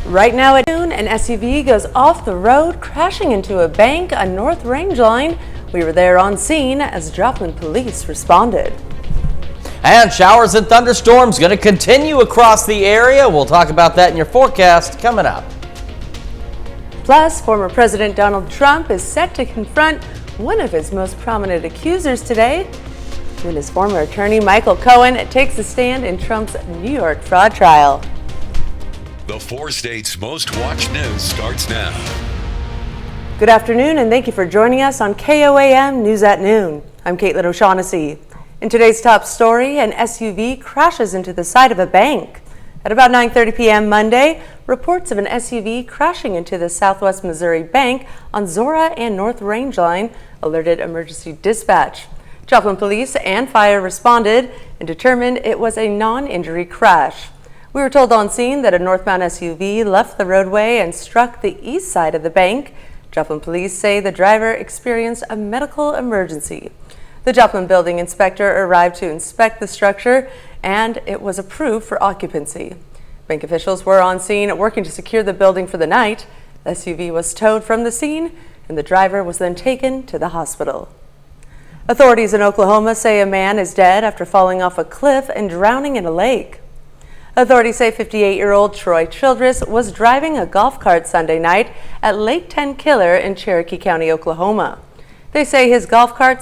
Right now at noon, an SUV goes off the road, crashing into a bank on North Range Line. We were there on scene as Joplin police responded. And showers and thunderstorms going to continue across the area. We'll talk about that in your forecast coming up. Plus, former President Donald Trump is set to confront one of his most prominent accusers today. When his former attorney, Michael Cohen, takes a stand in Trump's New York fraud trial. The 4 states' most watched news starts now. Good afternoon, and thank you for joining us on KOAM News at Noon. I'm Caitlin O'Shaughnessy. In today's top story, an SUV crashes into the side of a bank. At about 9:30 p.m. Monday, reports of an SUV crashing into the Southwest Missouri Bank on Zora and North Range Line alerted emergency dispatch. Joplin police and fire responded and determined it was a non-injury crash. We were told on scene that a northbound SUV left the roadway and struck the east side of the bank. Joplin police say the driver experienced a medical emergency. The Joplin building inspector arrived to inspect the structure, and it was approved for occupancy. Bank officials were on scene working to secure the building for the night. The SUV was towed from the scene, and the driver was then taken to the hospital. Authorities in Oklahoma say a man is dead after falling off a cliff and drowning in a lake. Authorities say 58-year-old Troy Childress was driving a golf cart Sunday night at Lake Tenkiller in Cherokee County, Oklahoma. They say his golf cart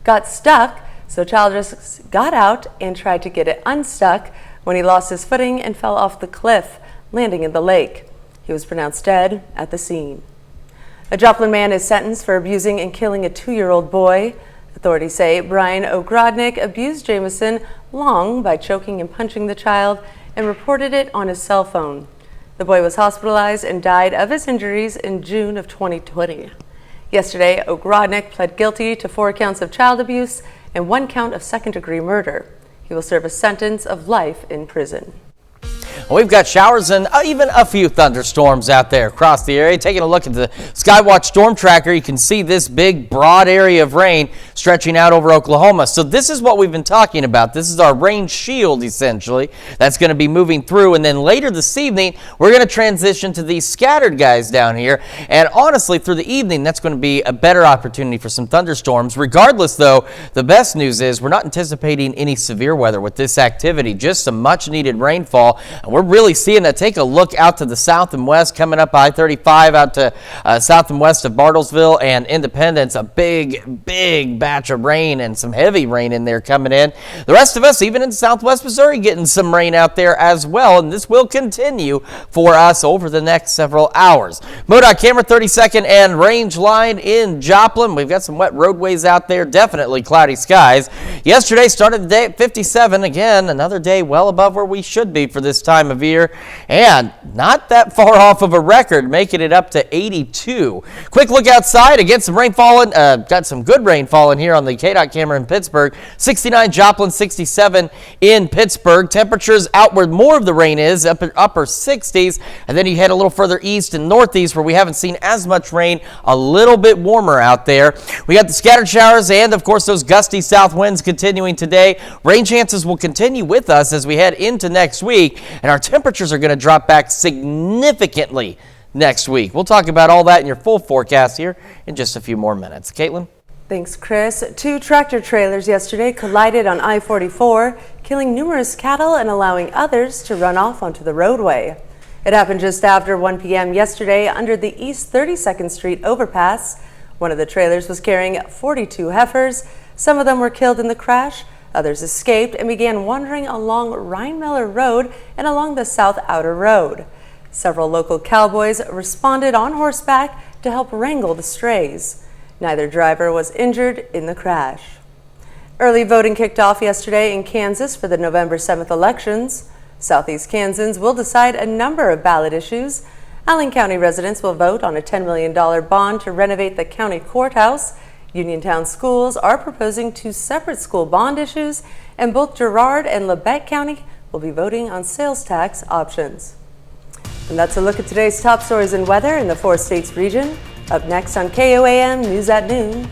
got stuck, so Childress got out and tried to get it unstuck when he lost his footing and fell off the cliff, landing in the lake. He was pronounced dead at the scene. A Joplin man is sentenced for abusing and killing a 2-year-old boy. Authorities say Brian Ogrodnik abused Jameson Long by choking and punching the child and reported it on his cell phone. The boy was hospitalized and died of his injuries in June of 2020. Yesterday, Ogrodnik pled guilty to 4 counts of child abuse and 1 count of second-degree murder. He will serve a sentence of life in prison. We've got showers and even a few thunderstorms out there across the area. Taking a look at the Skywatch Storm Tracker, you can see this big, broad area of rain stretching out over Oklahoma. So this is what we've been talking about. This is our rain shield, essentially, that's going to be moving through. And then later this evening, we're going to transition to these scattered guys down here. And honestly, through the evening, that's going to be a better opportunity for some thunderstorms. Regardless, though, the best news is we're not anticipating any severe weather with this activity, just some much-needed rainfall. We're really seeing that. Take a look out to the south and west, coming up I-35 out to south and west of Bartlesville and Independence. A big batch of rain and some heavy rain in there coming in. The rest of us, even in southwest Missouri, getting some rain out there as well, and this will continue for us over the next several hours. MoDOT camera 32nd and range line in Joplin. We've got some wet roadways out there, definitely cloudy skies. Yesterday started the day at 57. Again, another day well above where we should be for this time of year, and not that far off of a record, making it up to 82. Quick look outside. Again, some rain falling. Got some good rain falling here on the KDOT camera in Pittsburgh. 69 Joplin, 67 in Pittsburgh. Temperatures out where more of the rain is, upper 60s, and then you head a little further east and northeast where we haven't seen as much rain, a little bit warmer out there. We got the scattered showers and, of course, those gusty south winds continuing today. Rain chances will continue with us as we head into next week, and our temperatures are going to drop back significantly next week. We'll talk about all that in your full forecast here in just a few more minutes. Caitlin? Thanks, Chris. 2 tractor trailers yesterday collided on I-44, killing numerous cattle and allowing others to run off onto the roadway. It happened just after 1 p.m. yesterday under the East 32nd Street overpass. One of the trailers was carrying 42 heifers. Some of them were killed in the crash. Others escaped and began wandering along Rhine-Miller Road and along the South Outer Road. Several local cowboys responded on horseback to help wrangle the strays. Neither driver was injured in the crash. Early voting kicked off yesterday in Kansas for the November 7th elections. Southeast Kansans will decide a number of ballot issues. Allen County residents will vote on a $10 million bond to renovate the county courthouse. Uniontown schools are proposing 2 separate school bond issues, and both Girard and Labette County will be voting on sales tax options. And that's a look at today's top stories and weather in the 4 states region. Up next on KOAM News at Noon.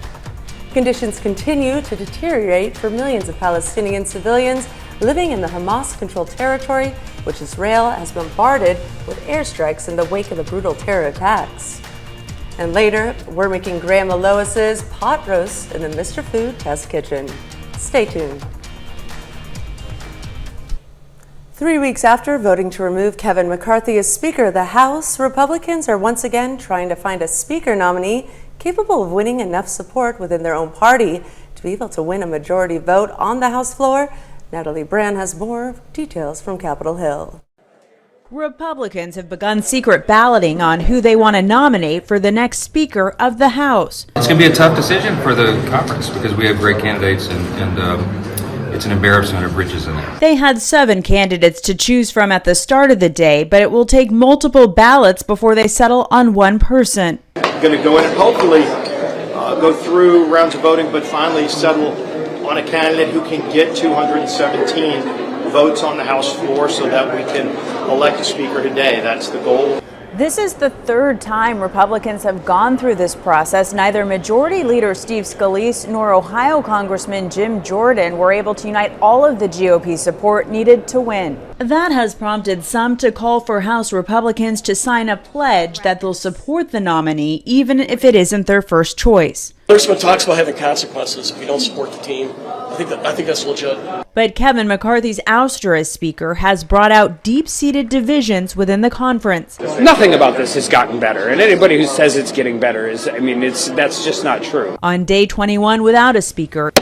Conditions continue to deteriorate for millions of Palestinian civilians living in the Hamas-controlled territory which Israel has bombarded with airstrikes in the wake of the brutal terror attacks. And later, we're making Grandma Lois's pot roast in the Mr. Food Test Kitchen. Stay tuned. 3 weeks after voting to remove Kevin McCarthy as Speaker of the House, Republicans are once again trying to find a Speaker nominee capable of winning enough support within their own party to be able to win a majority vote on the House floor. Natalie Brand has more details from Capitol Hill. Republicans have begun secret balloting on who they want to nominate for the next Speaker of the House. It's going to be a tough decision for the conference because we have great candidates and it's an embarrassment of riches in there. They had 7 candidates to choose from at the start of the day, but it will take multiple ballots before they settle on one person. Going to go in and hopefully go through rounds of voting, but finally settle on a candidate who can get 217 votes on the House floor so that we can elect a Speaker today. That's the goal. This is the 3rd time Republicans have gone through this process. Neither Majority Leader Steve Scalise nor Ohio Congressman Jim Jordan were able to unite all of the GOP support needed to win. That has prompted some to call for House Republicans to sign a pledge that they'll support the nominee, even if it isn't their first choice. Congressman talks about having consequences if you don't support the team. I think that's legit. But Kevin McCarthy's ouster as Speaker has brought out deep-seated divisions within the conference. Nothing about this has gotten better, and anybody who says it's getting better that's just not true. On day 21 without a Speaker,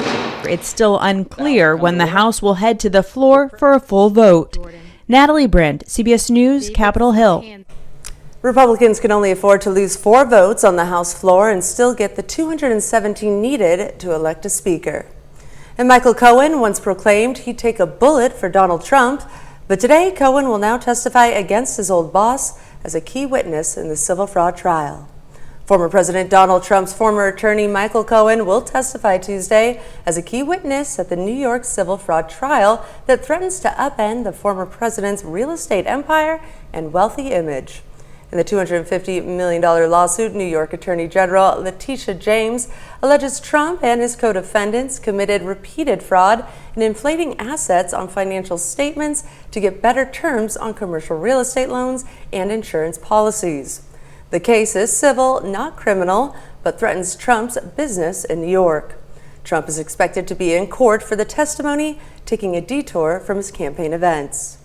it's still unclear when the House will head to the floor for a full vote. Natalie Brand, CBS News, Capitol Hill. Republicans can only afford to lose 4 votes on the House floor and still get the 217 needed to elect a Speaker. And Michael Cohen once proclaimed he'd take a bullet for Donald Trump, but today Cohen will now testify against his old boss as a key witness in the civil fraud trial. Former President Donald Trump's former attorney Michael Cohen will testify Tuesday as a key witness at the New York civil fraud trial that threatens to upend the former president's real estate empire and wealthy image. In the $250 million lawsuit, New York Attorney General Letitia James alleges Trump and his co-defendants committed repeated fraud in inflating assets on financial statements to get better terms on commercial real estate loans and insurance policies. The case is civil, not criminal, but threatens Trump's business in New York. Trump is expected to be in court for the testimony, taking a detour from his campaign events.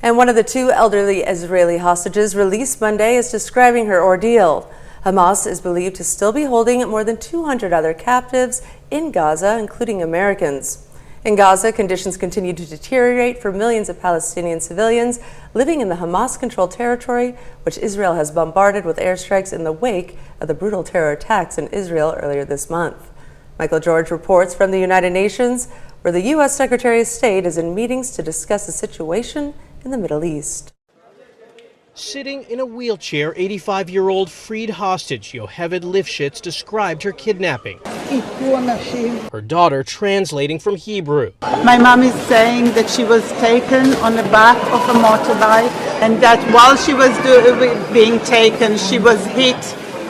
And one of the 2 elderly Israeli hostages released Monday is describing her ordeal. Hamas is believed to still be holding more than 200 other captives in Gaza, including Americans. In Gaza, conditions continue to deteriorate for millions of Palestinian civilians living in the Hamas-controlled territory, which Israel has bombarded with airstrikes in the wake of the brutal terror attacks in Israel earlier this month. Michael George reports from the United Nations, where the U.S. Secretary of State is in meetings to discuss the situation in the Middle East. Sitting in a wheelchair, 85-year-old freed hostage Yocheved Lifshitz described her kidnapping. Her daughter translating from Hebrew. My mom is saying that she was taken on the back of a motorbike and that while she was being taken, she was hit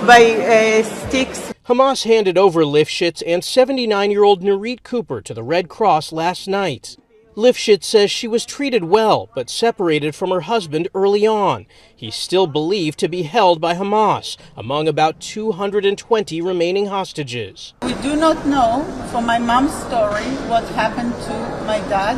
by sticks. Hamas handed over Lifshitz and 79-year-old Nurit Cooper to the Red Cross last night. Lifshitz says she was treated well, but separated from her husband early on. He's still believed to be held by Hamas, among about 220 remaining hostages. We do not know, from my mom's story, what happened to my dad.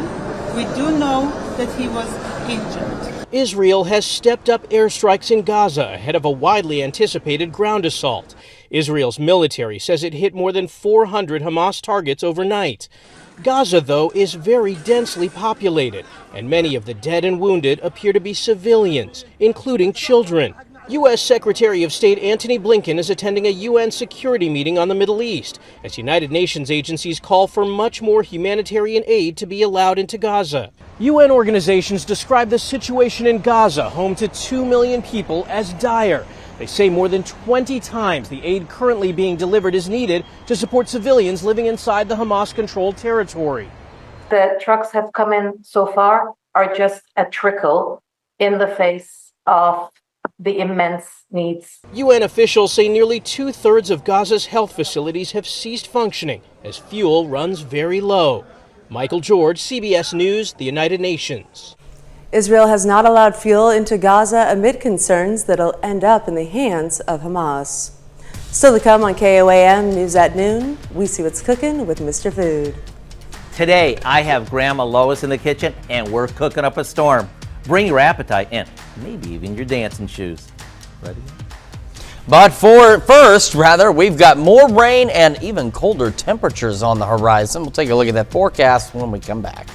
We do know that he was injured. Israel has stepped up airstrikes in Gaza ahead of a widely anticipated ground assault. Israel's military says it hit more than 400 Hamas targets overnight. Gaza, though, is very densely populated, and many of the dead and wounded appear to be civilians, including children. U.S. Secretary of State Antony Blinken is attending a UN security meeting on the Middle East, as United Nations agencies call for much more humanitarian aid to be allowed into Gaza. UN organizations describe the situation in Gaza, home to 2 million people, as dire. They say more than 20 times the aid currently being delivered is needed to support civilians living inside the Hamas-controlled territory. The trucks have come in so far are just a trickle in the face of the immense needs. UN officials say nearly 2/3 of Gaza's health facilities have ceased functioning as fuel runs very low. Michael George, CBS News, the United Nations. Israel has not allowed fuel into Gaza amid concerns that it'll end up in the hands of Hamas. Still to come on KOAM News at Noon, we see what's cooking with Mr. Food. Today, I have Grandma Lois in the kitchen, and we're cooking up a storm. Bring your appetite and maybe even your dancing shoes. Ready? But first, we've got more rain and even colder temperatures on the horizon. We'll take a look at that forecast when we come back.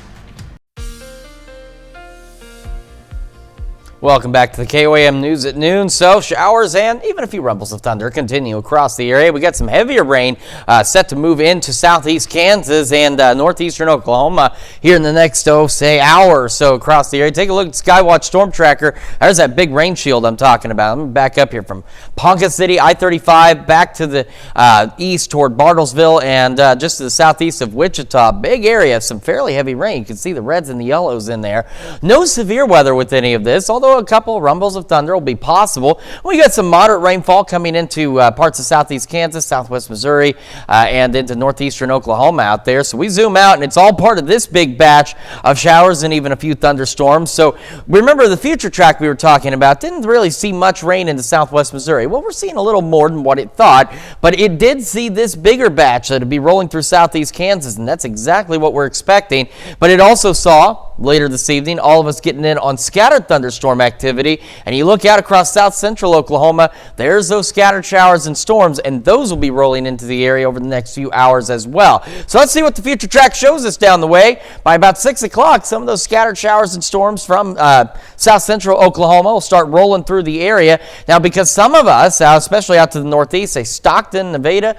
Welcome back to the KOAM News at Noon. So showers and even a few rumbles of thunder continue across the area. We got some heavier rain set to move into southeast Kansas and northeastern Oklahoma here in the next, hour or so across the area. Take a look at Skywatch Storm Tracker. There's that big rain shield I'm talking about. Let me back up here from Ponca City, I-35, back to the east toward Bartlesville and just to the southeast of Wichita. Big area, some fairly heavy rain. You can see the reds and the yellows in there. No severe weather with any of this, although a couple rumbles of thunder will be possible. We got some moderate rainfall coming into parts of southeast Kansas, southwest Missouri, and into northeastern Oklahoma out there. So we zoom out, and it's all part of this big batch of showers and even a few thunderstorms. So remember the future track we were talking about didn't really see much rain into southwest Missouri. Well, we're seeing a little more than what it thought, but it did see this bigger batch that would be rolling through southeast Kansas, and that's exactly what we're expecting. But it also saw later this evening, all of us getting in on scattered thunderstorm activity. And you look out across south central Oklahoma, there's those scattered showers and storms, and those will be rolling into the area over the next few hours as well. So let's see what the future track shows us down the way. By about 6 o'clock, some of those scattered showers and storms from south central Oklahoma will start rolling through the area. Now, because some of us, especially out to the northeast, say Stockton, Nevada,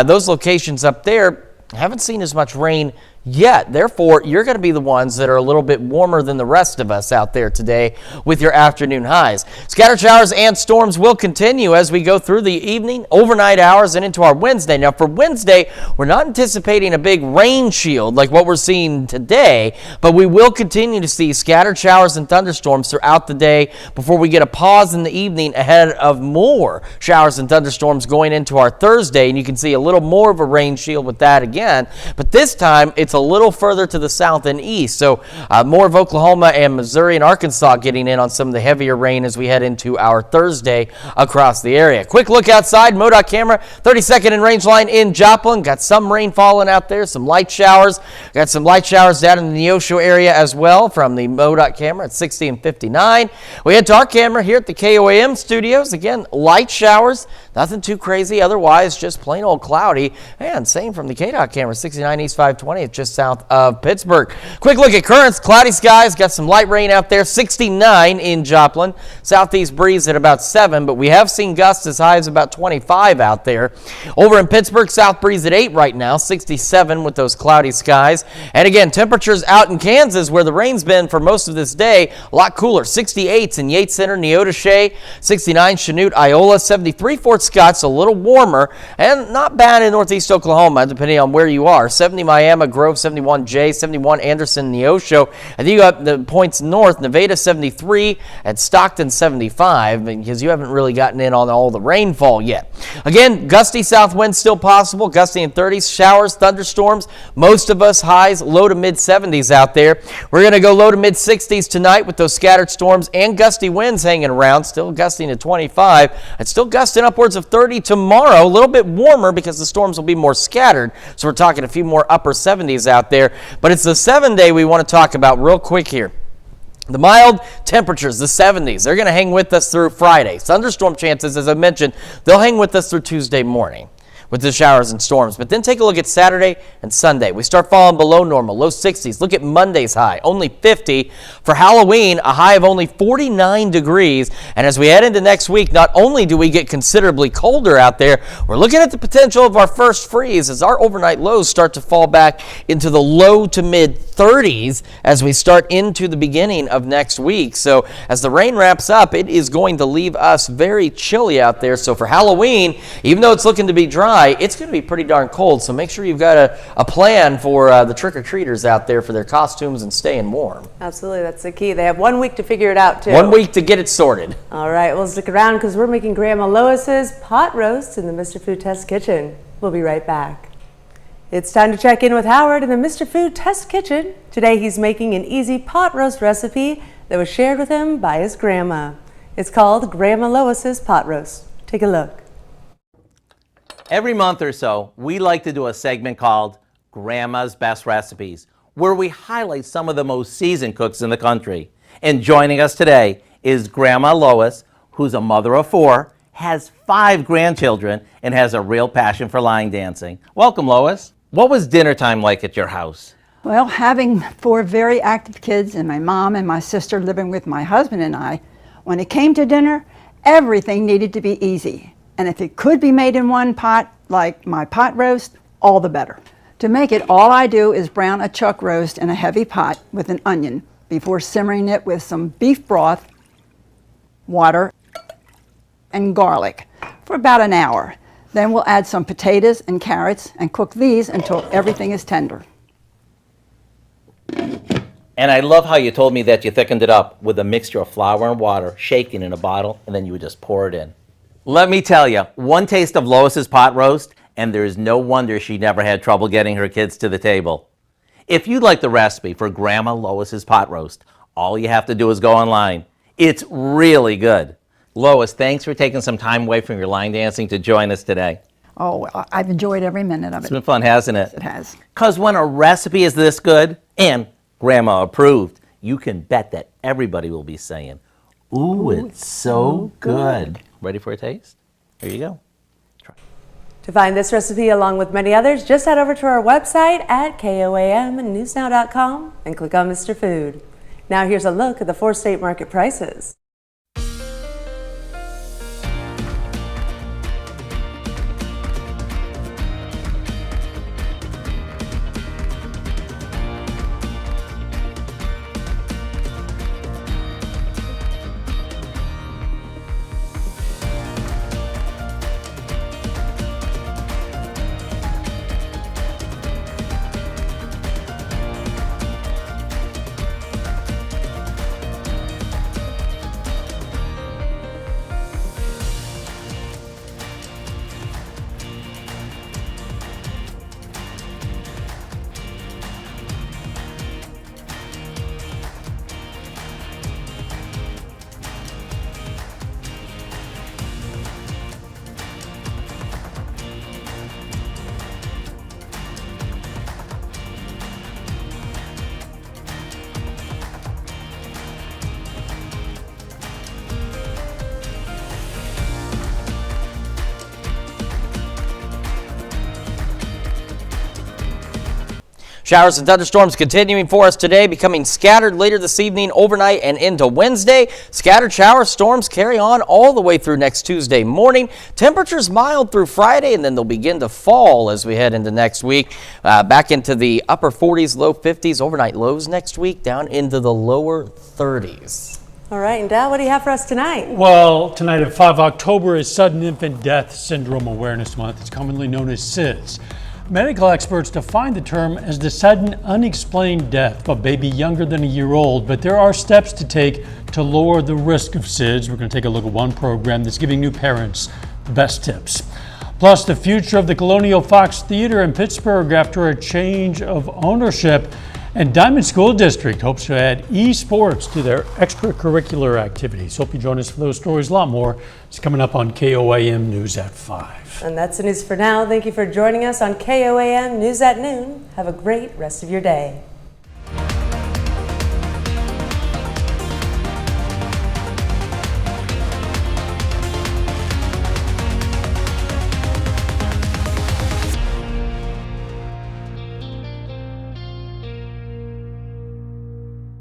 those locations up there, haven't seen as much rain yet. Therefore, you're going to be the ones that are a little bit warmer than the rest of us out there today with your afternoon highs. Scattered showers and storms will continue as we go through the evening, overnight hours, and into our Wednesday. Now, for Wednesday, we're not anticipating a big rain shield like what we're seeing today, but we will continue to see scattered showers and thunderstorms throughout the day before we get a pause in the evening ahead of more showers and thunderstorms going into our Thursday. And you can see a little more of a rain shield with that again, but this time it's a little further to the south and east. So more of Oklahoma and Missouri and Arkansas getting in on some of the heavier rain as we head into our Thursday across the area. Quick look outside, MoDOT camera, 32nd and range line in Joplin. Got some rain falling out there, some light showers. Got some light showers down in the Neosho area as well from the MoDOT camera at 60 and 59. We head to our camera here at the KOAM studios. Again, light showers, nothing too crazy. Otherwise, just plain old cloudy. And same from the KDOT camera, 69 East 520. It's just south of Pittsburgh. Quick look at currents. Cloudy skies. Got some light rain out there. 69 in Joplin. Southeast breeze at about 7, but we have seen gusts as high as about 25 out there. Over in Pittsburgh, south breeze at 8 right now. 67 with those cloudy skies. And again, temperatures out in Kansas where the rain's been for most of this day, a lot cooler. 68 in Yates Center, Neodesha. 69 Chanute, Iola. 73 Fort Scott's a little warmer and not bad in northeast Oklahoma depending on where you are. 70 Miami Grove, 71 Jay, 71 Anderson, Neosho. And then you got the points north, Nevada 73 and Stockton 75 because you haven't really gotten in on all the rainfall yet. Again, gusty south winds still possible, gusty in 30s, showers, thunderstorms. Most of us highs low to mid 70s out there. We're going to go low to mid 60s tonight with those scattered storms and gusty winds hanging around, still gusting to 25 and still gusting upwards of 30 tomorrow. A little bit warmer because the storms will be more scattered. So we're talking a few more upper 70s out there. But it's the 7-day we want to talk about real quick here. The mild temperatures, the 70s, they're going to hang with us through Friday. Thunderstorm chances, as I mentioned, they'll hang with us through Tuesday morning with the showers and storms. But then take a look at Saturday and Sunday. We start falling below normal, low 60s. Look at Monday's high, only 50. For Halloween, a high of only 49 degrees. And as we head into next week, not only do we get considerably colder out there, we're looking at the potential of our first freeze as our overnight lows start to fall back into the low to mid 30s as we start into the beginning of next week. So as the rain wraps up, it is going to leave us very chilly out there. So for Halloween, even though it's looking to be dry, it's going to be pretty darn cold, so make sure you've got a plan for the trick-or-treaters out there for their costumes and staying warm. Absolutely, that's the key. They have 1 week to figure it out, too. 1 week to get it sorted. All right, well, stick around because we're making Grandma Lois's pot roast in the Mr. Food Test Kitchen. We'll be right back. It's time to check in with Howard in the Mr. Food Test Kitchen. Today he's making an easy pot roast recipe that was shared with him by his grandma. It's called Grandma Lois's Pot Roast. Take a look. Every month or so, we like to do a segment called Grandma's Best Recipes, where we highlight some of the most seasoned cooks in the country. And joining us today is Grandma Lois, who's a mother of 4, has 5 grandchildren, and has a real passion for line dancing. Welcome, Lois. What was dinner time like at your house? Well, having 4 very active kids and my mom and my sister living with my husband and I, when it came to dinner, everything needed to be easy. And if it could be made in one pot, like my pot roast, all the better. To make it, all I do is brown a chuck roast in a heavy pot with an onion before simmering it with some beef broth, water, and garlic for about an hour. Then we'll add some potatoes and carrots and cook these until everything is tender. And I love how you told me that you thickened it up with a mixture of flour and water, shaken in a bottle, and then you would just pour it in. Let me tell you, one taste of Lois's pot roast, and there's no wonder she never had trouble getting her kids to the table. If you'd like the recipe for Grandma Lois's pot roast, all you have to do is go online. It's really good. Lois, thanks for taking some time away from your line dancing to join us today. Oh, I've enjoyed every minute of it. It's been fun, hasn't it? It has. Because when a recipe is this good and Grandma approved, you can bet that everybody will be saying, ooh, it's so good. Ready for a taste? Here you go. Try. To find this recipe along with many others, just head over to our website at KOAMnewsnow.com and click on Mr. Food. Now here's a look at the 4 state market prices. Showers and thunderstorms continuing for us today, becoming scattered later this evening, overnight, and into Wednesday. Scattered shower storms carry on all the way through next Tuesday morning. Temperatures mild through Friday, and then they'll begin to fall as we head into next week. Back into the upper 40s, low 50s. Overnight lows next week down into the lower 30s. All right, and Dad, what do you have for us tonight? Well, tonight at 5 October is Sudden Infant Death Syndrome Awareness Month. It's commonly known as SIDS. Medical experts define the term as the sudden unexplained death of a baby younger than a year old, but there are steps to take to lower the risk of SIDS. We're going to take a look at one program that's giving new parents the best tips. Plus, the future of the Colonial Fox Theater in Pittsburgh after a change of ownership. And Diamond School District hopes to add esports to their extracurricular activities. Hope you join us for those stories. A lot more. It's coming up on KOAM News at 5. And that's the news for now. Thank you for joining us on KOAM News at Noon. Have a great rest of your day.